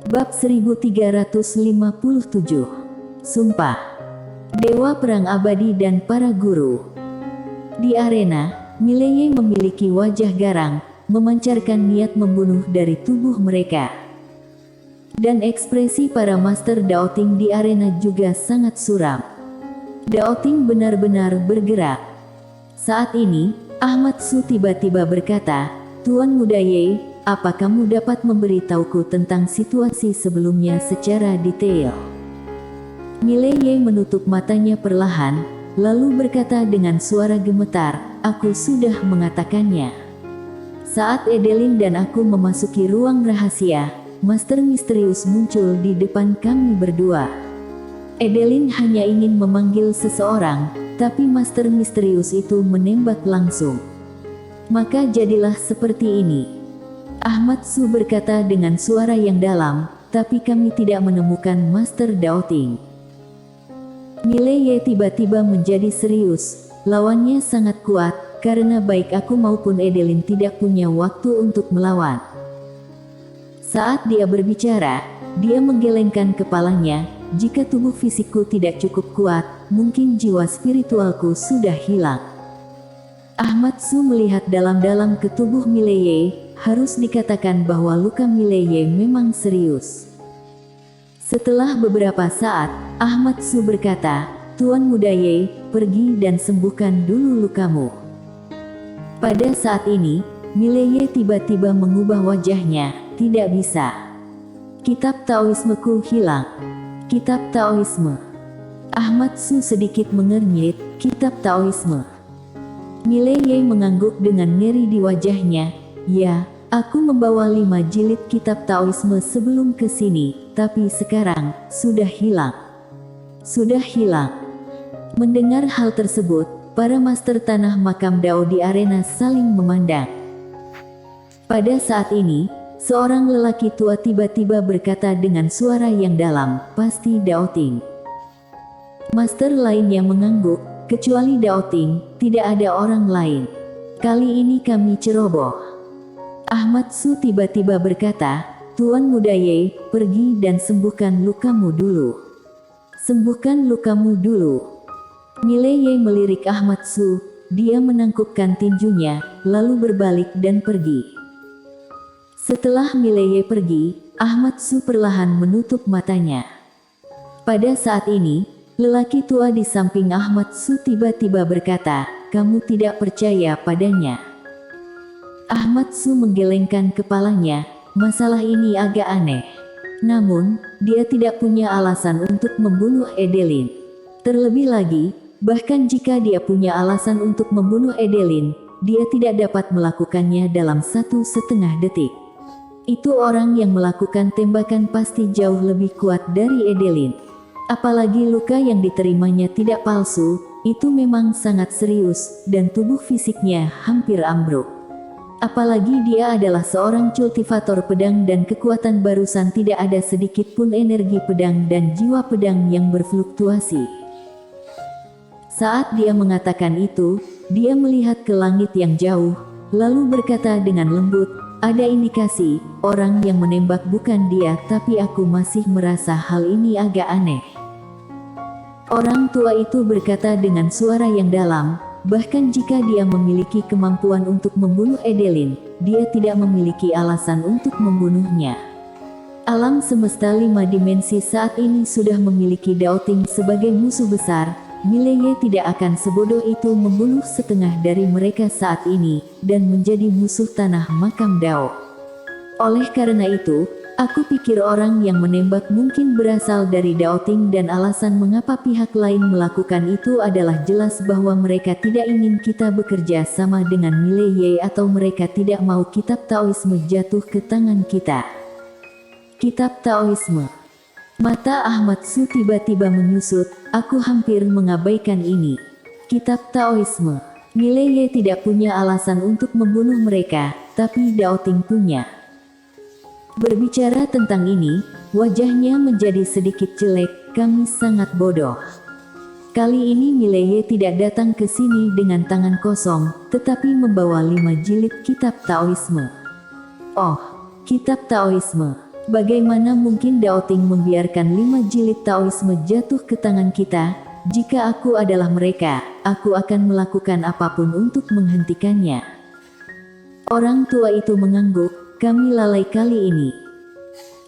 Bab 1357. Sumpah Dewa Perang Abadi dan Para Guru. Di arena, Mileye memiliki wajah garang, memancarkan niat membunuh dari tubuh mereka. Dan ekspresi para Master Daoting di arena juga sangat suram. Daoting benar-benar bergerak. Saat ini, Ahmad Su tiba-tiba berkata, "Tuan Muda Ye, apa kamu dapat memberitahuku tentang situasi sebelumnya secara detail?" Mileye menutup matanya perlahan, lalu berkata dengan suara gemetar, "Aku sudah mengatakannya. Saat Edelin dan aku memasuki ruang rahasia, Master Misterius muncul di depan kami berdua. Edelin hanya ingin memanggil seseorang, tapi Master Misterius itu menembak langsung. Maka jadilah seperti ini." Ahmad Su berkata dengan suara yang dalam, "Tapi kami tidak menemukan Master Daoting." Mileye tiba-tiba menjadi serius. Lawannya sangat kuat, karena baik aku maupun Edelin tidak punya waktu untuk melawan. Saat dia berbicara, dia menggelengkan kepalanya. Jika tubuh fisikku tidak cukup kuat, mungkin jiwa spiritualku sudah hilang. Ahmad Su melihat dalam-dalam ke tubuh Mileye. Harus dikatakan bahwa luka Mileye memang serius. Setelah beberapa saat, Ahmad Su berkata, "Tuan Muda Ye, pergi dan sembuhkan dulu lukamu." Pada saat ini, Mileye tiba-tiba mengubah wajahnya. "Tidak bisa. Kitab Taoismeku hilang." "Kitab Taoisme?" Ahmad Su sedikit mengernyit. "Kitab Taoisme?" Mileye mengangguk dengan ngeri di wajahnya. "Ya, aku membawa 5 jilid kitab Taoisme sebelum ke sini, tapi sekarang, sudah hilang." "Sudah hilang?" Mendengar hal tersebut, para master tanah makam Dao di arena saling memandang. Pada saat ini, seorang lelaki tua tiba-tiba berkata dengan suara yang dalam, "Pasti Daoting." Master lainnya mengangguk, "Kecuali Daoting, tidak ada orang lain. Kali ini kami ceroboh." Ahmad Su tiba-tiba berkata, "Tuan Muda Ye, pergi dan sembuhkan lukamu dulu. Sembuhkan lukamu dulu." Mileye melirik Ahmad Su, dia menangkupkan tinjunya, lalu berbalik dan pergi. Setelah Mileye pergi, Ahmad Su perlahan menutup matanya. Pada saat ini, lelaki tua di samping Ahmad Su tiba-tiba berkata, "Kamu tidak percaya padanya?" Ahmad Su menggelengkan kepalanya. Masalah ini agak aneh. Namun, dia tidak punya alasan untuk membunuh Edelin. Terlebih lagi, bahkan jika dia punya alasan untuk membunuh Edelin, dia tidak dapat melakukannya dalam 1,5 detik. Itu orang yang melakukan tembakan pasti jauh lebih kuat dari Edelin. Apalagi luka yang diterimanya tidak palsu, itu memang sangat serius, dan tubuh fisiknya hampir ambruk. Apalagi dia adalah seorang cultivator pedang dan kekuatan barusan tidak ada sedikit pun energi pedang dan jiwa pedang yang berfluktuasi. Saat dia mengatakan itu, dia melihat ke langit yang jauh, lalu berkata dengan lembut, "Ada indikasi, orang yang menembak bukan dia, tapi aku masih merasa hal ini agak aneh." Orang tua itu berkata dengan suara yang dalam, "Bahkan jika dia memiliki kemampuan untuk membunuh Edelin, dia tidak memiliki alasan untuk membunuhnya. Alam semesta 5 dimensi saat ini sudah memiliki Daoting sebagai musuh besar. Mileye tidak akan sebodoh itu membunuh setengah dari mereka saat ini, dan menjadi musuh tanah makam Dao. Oleh karena itu, aku pikir orang yang menembak mungkin berasal dari Daoting dan alasan mengapa pihak lain melakukan itu adalah jelas bahwa mereka tidak ingin kita bekerja sama dengan Mileye atau mereka tidak mau kitab Taoisme jatuh ke tangan kita." Kitab Taoisme. Mata Ahmad Su tiba-tiba menyusut. "Aku hampir mengabaikan ini. Kitab Taoisme. Mileye tidak punya alasan untuk membunuh mereka, tapi Daoting punya." Berbicara tentang ini, wajahnya menjadi sedikit jelek. "Kami sangat bodoh. Kali ini Mileye tidak datang ke sini dengan tangan kosong, tetapi membawa 5 jilid kitab Taoisme." "Oh, kitab Taoisme." Bagaimana mungkin Daoting membiarkan 5 jilid Taoisme jatuh ke tangan kita? Jika aku adalah mereka, aku akan melakukan apapun untuk menghentikannya. Orang tua itu mengangguk, kami lalai kali ini.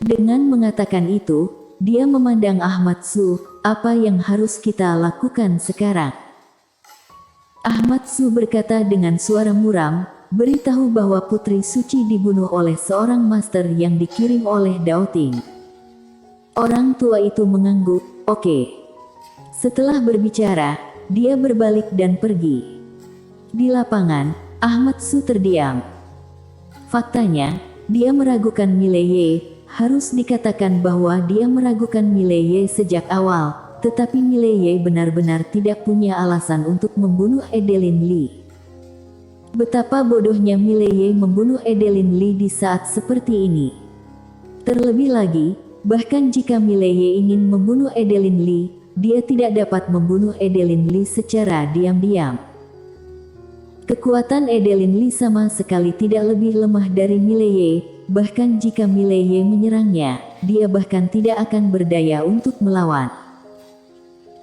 Dengan mengatakan itu, dia memandang Ahmad Su, apa yang harus kita lakukan sekarang? Ahmad Su berkata dengan suara muram, beritahu bahwa Putri Suci dibunuh oleh seorang master yang dikirim oleh Daoting. Orang tua itu mengangguk, oke. Setelah berbicara, dia berbalik dan pergi. Di lapangan, Ahmad Su terdiam. Faktanya, dia meragukan Mileye. Harus dikatakan bahwa dia meragukan Mileye sejak awal, tetapi Mileye benar-benar tidak punya alasan untuk membunuh Edelin Li. Betapa bodohnya Mileye membunuh Edelin Li di saat seperti ini. Terlebih lagi, bahkan jika Mileye ingin membunuh Edelin Li, dia tidak dapat membunuh Edelin Li secara diam-diam. Kekuatan Edelin Li sama sekali tidak lebih lemah dari Mileye. Bahkan jika Mileye menyerangnya, dia bahkan tidak akan berdaya untuk melawan.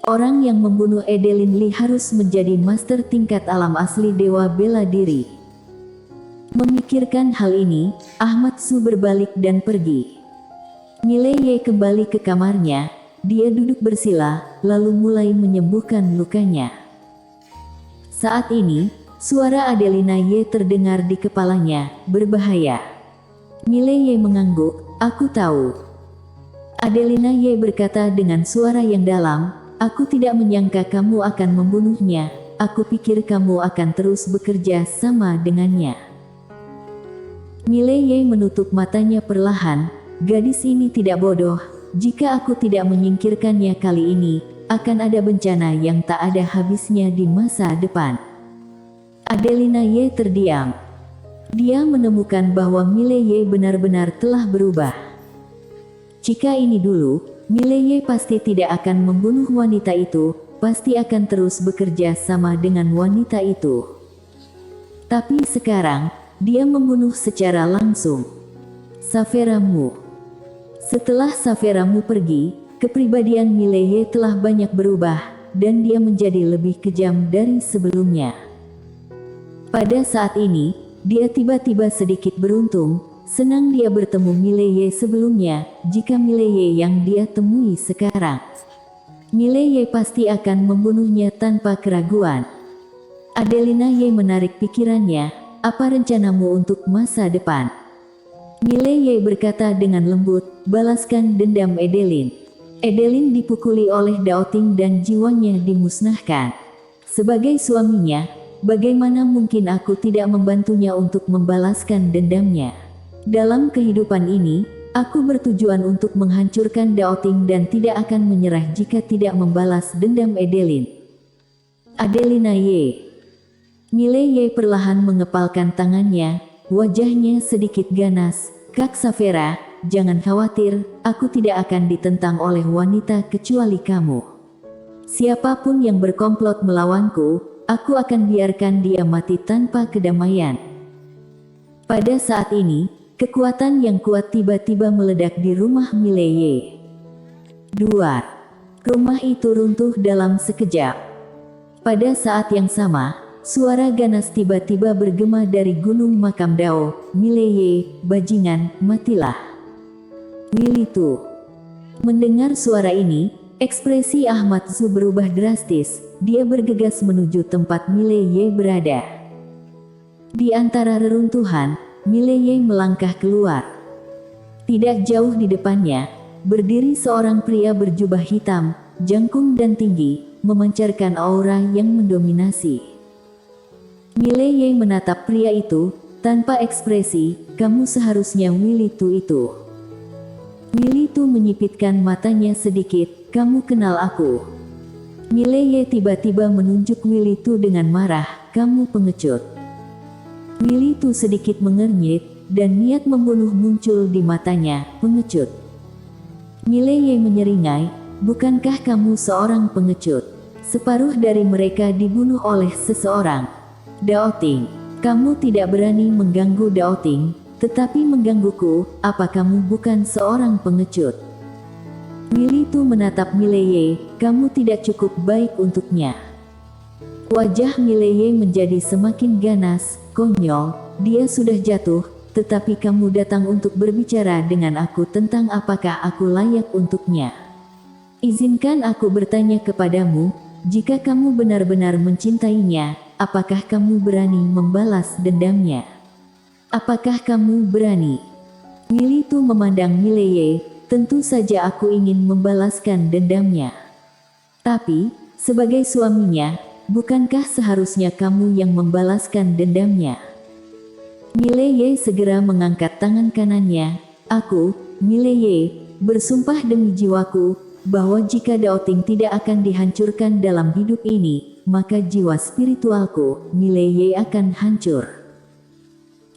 Orang yang membunuh Edelin Li harus menjadi master tingkat alam asli dewa bela diri. Memikirkan hal ini, Ahmad Su berbalik dan pergi. Mileye kembali ke kamarnya, dia duduk bersila, lalu mulai menyembuhkan lukanya. Saat ini, suara Adelina Ye terdengar di kepalanya, berbahaya. Mileye mengangguk, aku tahu. Adelina Ye berkata dengan suara yang dalam, aku tidak menyangka kamu akan membunuhnya, aku pikir kamu akan terus bekerja sama dengannya. Mileye menutup matanya perlahan, gadis ini tidak bodoh, jika aku tidak menyingkirkannya kali ini, akan ada bencana yang tak ada habisnya di masa depan. Adelina Ye terdiam. Dia menemukan bahwa Mileye benar-benar telah berubah. Jika ini dulu, Mileye pasti tidak akan membunuh wanita itu, pasti akan terus bekerja sama dengan wanita itu. Tapi sekarang, dia membunuh secara langsung. Saveramu. Setelah Saveramu pergi, kepribadian Mileye telah banyak berubah, dan dia menjadi lebih kejam dari sebelumnya. Pada saat ini, dia tiba-tiba sedikit beruntung, senang dia bertemu Mileye sebelumnya, jika Mileye yang dia temui sekarang. Mileye pasti akan membunuhnya tanpa keraguan. Adelina Ye menarik pikirannya, apa rencanamu untuk masa depan? Mileye berkata dengan lembut, balaskan dendam Edelin. Edelin dipukuli oleh Daoting dan jiwanya dimusnahkan. Sebagai suaminya, bagaimana mungkin aku tidak membantunya untuk membalaskan dendamnya? Dalam kehidupan ini, aku bertujuan untuk menghancurkan Daoting dan tidak akan menyerah jika tidak membalas dendam Edelin. Adelina Ye. Mileye perlahan mengepalkan tangannya, wajahnya sedikit ganas. Kak Savera, jangan khawatir, aku tidak akan ditentang oleh wanita kecuali kamu. Siapapun yang berkomplot melawanku, aku akan biarkan dia mati tanpa kedamaian. Pada saat ini, kekuatan yang kuat tiba-tiba meledak di rumah Mileye. Duar. Rumah itu runtuh dalam sekejap. Pada saat yang sama, suara ganas tiba-tiba bergema dari gunung makam Dao. Mileye, bajingan, matilah. Wilitu. Mendengar suara ini, ekspresi Ahmad Su berubah drastis. Dia bergegas menuju tempat Mileye berada. Di antara reruntuhan, Mileye melangkah keluar. Tidak jauh di depannya, berdiri seorang pria berjubah hitam, jangkung dan tinggi, memancarkan aura yang mendominasi. Mileye menatap pria itu, tanpa ekspresi, kamu seharusnya Wilitu itu. Wilitu menyipitkan matanya sedikit, kamu kenal aku. Mileye tiba-tiba menunjuk Wilitu dengan marah, kamu pengecut. Wilitu sedikit mengernyit, dan niat membunuh muncul di matanya, pengecut. Mileye menyeringai, bukankah kamu seorang pengecut? Separuh dari mereka dibunuh oleh seseorang. Daoting, kamu tidak berani mengganggu Daoting, tetapi menggangguku. Apa kamu bukan seorang pengecut? Willy Tu menatap Mileye. Kamu tidak cukup baik untuknya. Wajah Mileye menjadi semakin ganas. Konyol, dia sudah jatuh, tetapi kamu datang untuk berbicara dengan aku tentang apakah aku layak untuknya. Izinkan aku bertanya kepadamu, jika kamu benar-benar mencintainya, apakah kamu berani membalas dendamnya? Apakah kamu berani? Willy Tu memandang Mileye. Tentu saja aku ingin membalaskan dendamnya. Tapi, sebagai suaminya, bukankah seharusnya kamu yang membalaskan dendamnya? Mileye segera mengangkat tangan kanannya. Aku, Mileye, bersumpah demi jiwaku, bahwa jika Daoting tidak akan dihancurkan dalam hidup ini, maka jiwa spiritualku, Mileye, akan hancur.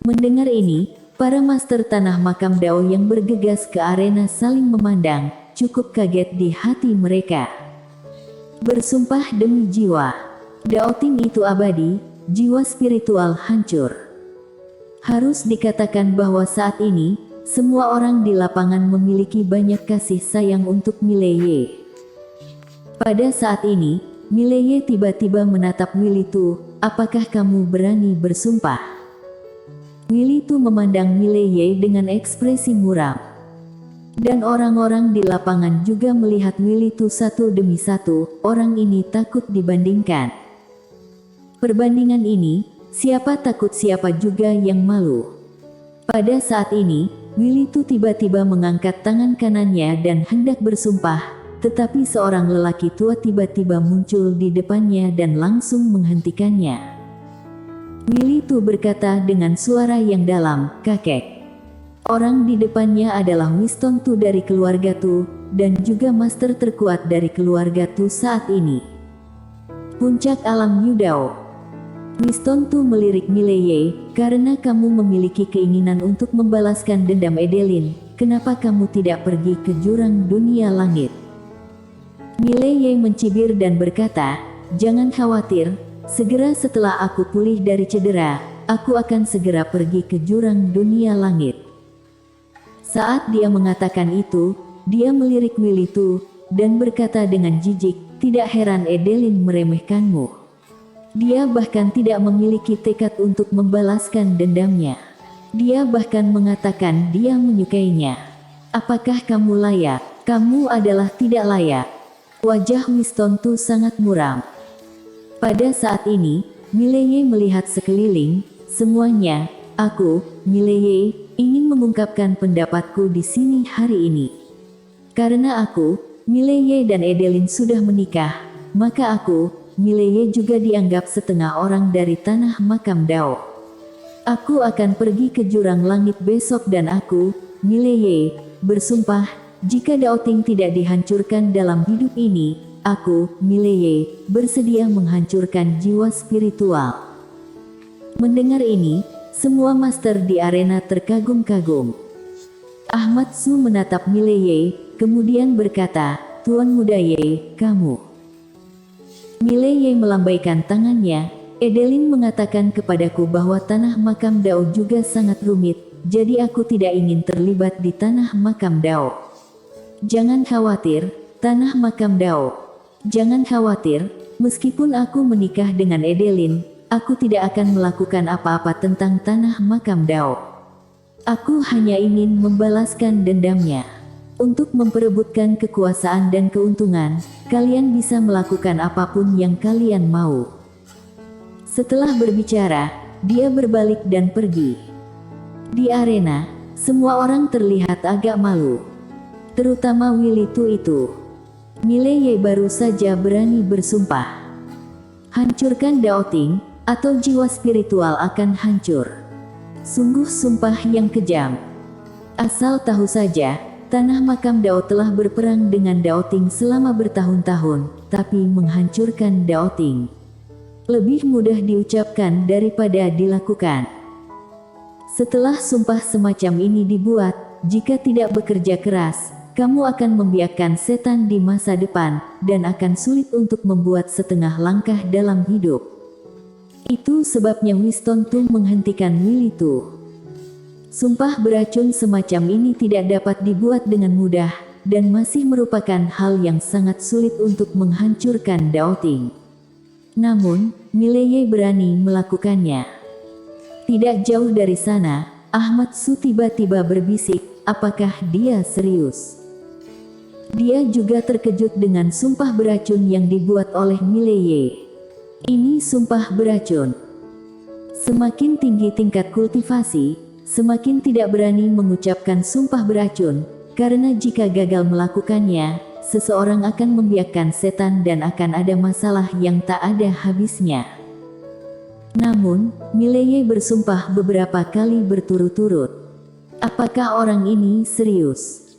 Mendengar ini, para master tanah makam Dao yang bergegas ke arena saling memandang, cukup kaget di hati mereka. Bersumpah demi jiwa, Daoting itu abadi, jiwa spiritual hancur. Harus dikatakan bahwa saat ini, semua orang di lapangan memiliki banyak kasih sayang untuk Mileye. Pada saat ini, Mileye tiba-tiba menatap Willy Tu. Apakah kamu berani bersumpah? Willy Tu memandang Mileye dengan ekspresi muram. Dan orang-orang di lapangan juga melihat Willy Tu satu demi satu. Orang ini takut dibandingkan. Perbandingan ini, siapa takut siapa juga yang malu. Pada saat ini, Willy Tu tiba-tiba mengangkat tangan kanannya dan hendak bersumpah, tetapi seorang lelaki tua tiba-tiba muncul di depannya dan langsung menghentikannya. Willy Tu berkata dengan suara yang dalam, "Kakek." Orang di depannya adalah Winston Tu dari keluarga Tu, dan juga master terkuat dari keluarga Tu saat ini. Puncak alam Yudao. Winston Tu melirik Mileye. Karena kamu memiliki keinginan untuk membalaskan dendam Edelin, kenapa kamu tidak pergi ke jurang dunia langit? Mileye mencibir dan berkata, "Jangan khawatir. Segera setelah aku pulih dari cedera, aku akan segera pergi ke jurang dunia langit." Saat dia mengatakan itu, dia melirik Willy Tu, dan berkata dengan jijik, "Tidak heran Edelin meremehkanmu. Dia bahkan tidak memiliki tekad untuk membalaskan dendamnya. Dia bahkan mengatakan dia menyukainya. Apakah kamu layak? Kamu adalah tidak layak." Wajah Winston Tu sangat muram. Pada saat ini, Mileye melihat sekeliling, semuanya. Aku, Mileye, ingin mengungkapkan pendapatku di sini hari ini. Karena aku, Mileye dan Edelin sudah menikah, maka aku, Mileye juga dianggap setengah orang dari tanah makam Dao. Aku akan pergi ke jurang langit besok dan aku, Mileye, bersumpah, jika Daoting tidak dihancurkan dalam hidup ini, aku, Mileye, bersedia menghancurkan jiwa spiritual. Mendengar ini, semua master di arena terkagum-kagum. Ahmad Su menatap Mileye, kemudian berkata, "Tuan Muda Ye, kamu." Mileye melambaikan tangannya. "Edelin mengatakan kepadaku bahwa tanah makam Dao juga sangat rumit, jadi aku tidak ingin terlibat di tanah makam Dao." "Jangan khawatir, tanah makam Dao. Jangan khawatir, meskipun aku menikah dengan Edelin, aku tidak akan melakukan apa-apa tentang tanah makam Dao. Aku hanya ingin membalaskan dendamnya. Untuk memperebutkan kekuasaan dan keuntungan, kalian bisa melakukan apapun yang kalian mau." Setelah berbicara, dia berbalik dan pergi. Di arena, semua orang terlihat agak malu. Terutama Willy Tu itu. Mileye baru saja berani bersumpah. Hancurkan Daoting, atau jiwa spiritual akan hancur. Sungguh sumpah yang kejam. Asal tahu saja, tanah makam Dao telah berperang dengan Daoting selama bertahun-tahun, tapi menghancurkan Daoting lebih mudah diucapkan daripada dilakukan. Setelah sumpah semacam ini dibuat, jika tidak bekerja keras, kamu akan membiarkan setan di masa depan, dan akan sulit untuk membuat setengah langkah dalam hidup. Itu sebabnya Winston Tu menghentikan Willy Tu. Sumpah beracun semacam ini tidak dapat dibuat dengan mudah, dan masih merupakan hal yang sangat sulit untuk menghancurkan Dao Ting. Namun, Mileye berani melakukannya. Tidak jauh dari sana, Ahmad Su tiba-tiba berbisik, apakah dia serius? Dia juga terkejut dengan sumpah beracun yang dibuat oleh Mileye. Ini sumpah beracun. Semakin tinggi tingkat kultivasi, semakin tidak berani mengucapkan sumpah beracun, karena jika gagal melakukannya, seseorang akan membiarkan setan dan akan ada masalah yang tak ada habisnya. Namun, Mileye bersumpah beberapa kali berturut-turut. Apakah orang ini serius?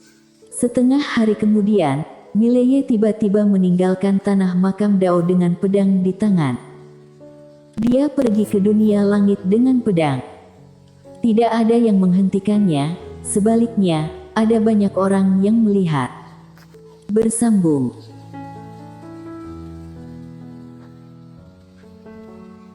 Setengah hari kemudian, Mileye tiba-tiba meninggalkan tanah makam Dao dengan pedang di tangan. Dia pergi ke dunia langit dengan pedang. Tidak ada yang menghentikannya, sebaliknya, ada banyak orang yang melihat. Bersambung.